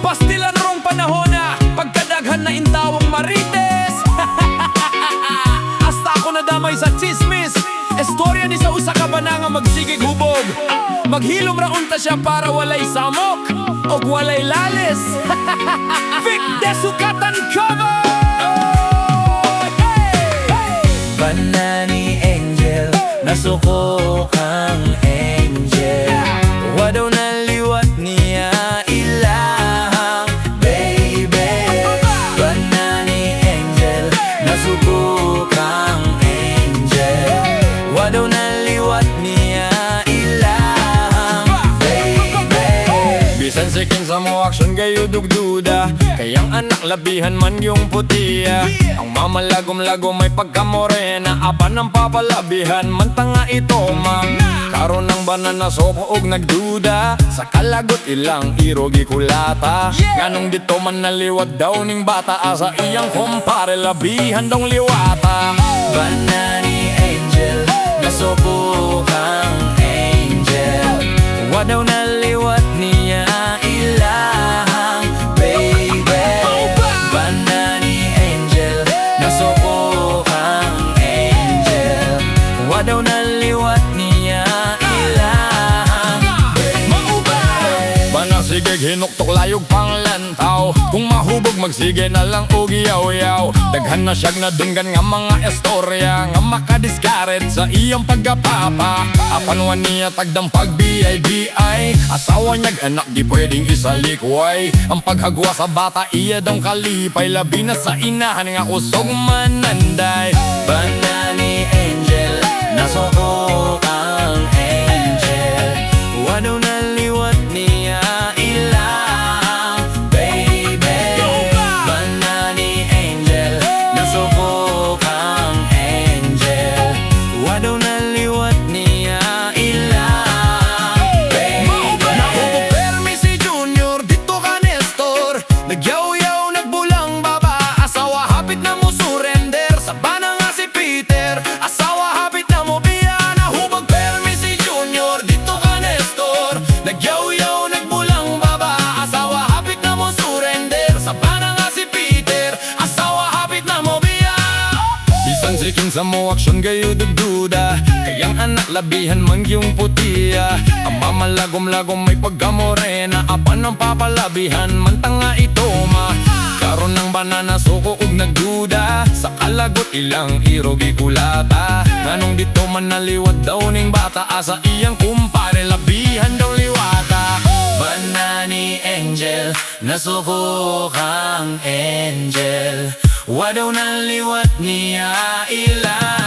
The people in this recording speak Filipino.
Pastilan rong panahon na pagkadaghan na intawong marites. Hasta ako nadamay sa chismis. Estorya ni sa usa ka Bana nga magsigig hubog. Maghilom ra unta siya para walay samok og walay lalis. Vic Desucatan cover. Bana ni Angel, nasuko kang angel. Wadaw na liwat niya ilang baby. Bana ni Angel, nasuko kang angel. Wadaw na liwat niya ilang baby. Bisan siking sa mo aksyon kayo dugduda, kayang anak labihan man yung putiya. Ang mamalagom-lagom may pagkamorena, apan ang papalabihan man tanga ito man. Karon ng banana sopo og nagduda, sa kalagot ilang irogi kulata. Nganong dito man naliwat daw ning bata, asa iyang kumpare labihan dong liwata. Bana ni Angel, nasuko kang angel. Wadaw na liwat niya ilang baby. Bana ni Angel, nasuko kang angel. Wadaw na liwat niya ilang baby. Bana sige hinuktok layog pang lantaw, kung mahubog magsige na lang og yaw-yaw. Daghan na siyag nadunggan nga mga estorya, nga makadiskaret sa iyang pagkapapa. Apanwan niya tagdang pag-BI-BI, asawa niyag anak di pwedeng isalikway. Ang paghagwa sa bata iya daw kalipay, labi na sa inahan nga usog mananday. Bana ni Angel, nasuko kang angel. Wadaw na liwat niya ilang baby. Bana ni Angel, nasuko kang angel. Wadaw na liwat niya ilang baby. Nahubog permi si Junior, dito ka Nestor. Nagyaw-yaw, nagbulang baba, asawa hapit na mo surrender. Sa Bana nga si Peter, asawa hapit na mo biya. Nahubog permi si Junior, dito ka Nestor. Nagyaw-yaw, nagbulang baba, asawa hapit na mo surrender. Sa Bana nga si Peter, asawa hapit na mo biya. Bisan siking sa mo aksyon kayo dugduda, kayang anak labihan man yung putiya. Ang mamalagom-lagom may pagkamorena, apan ang papalabihan man tanga ito ma. Karon ng banana suko ug nagduda, sa kalagot ilang irogi kulata. Nganong dito man naliwat daw ning bata, asa iyang kumpare labihan daw liwata. Bana ni Angel, nasuko kang angel. Wadaw na liwat niya ilang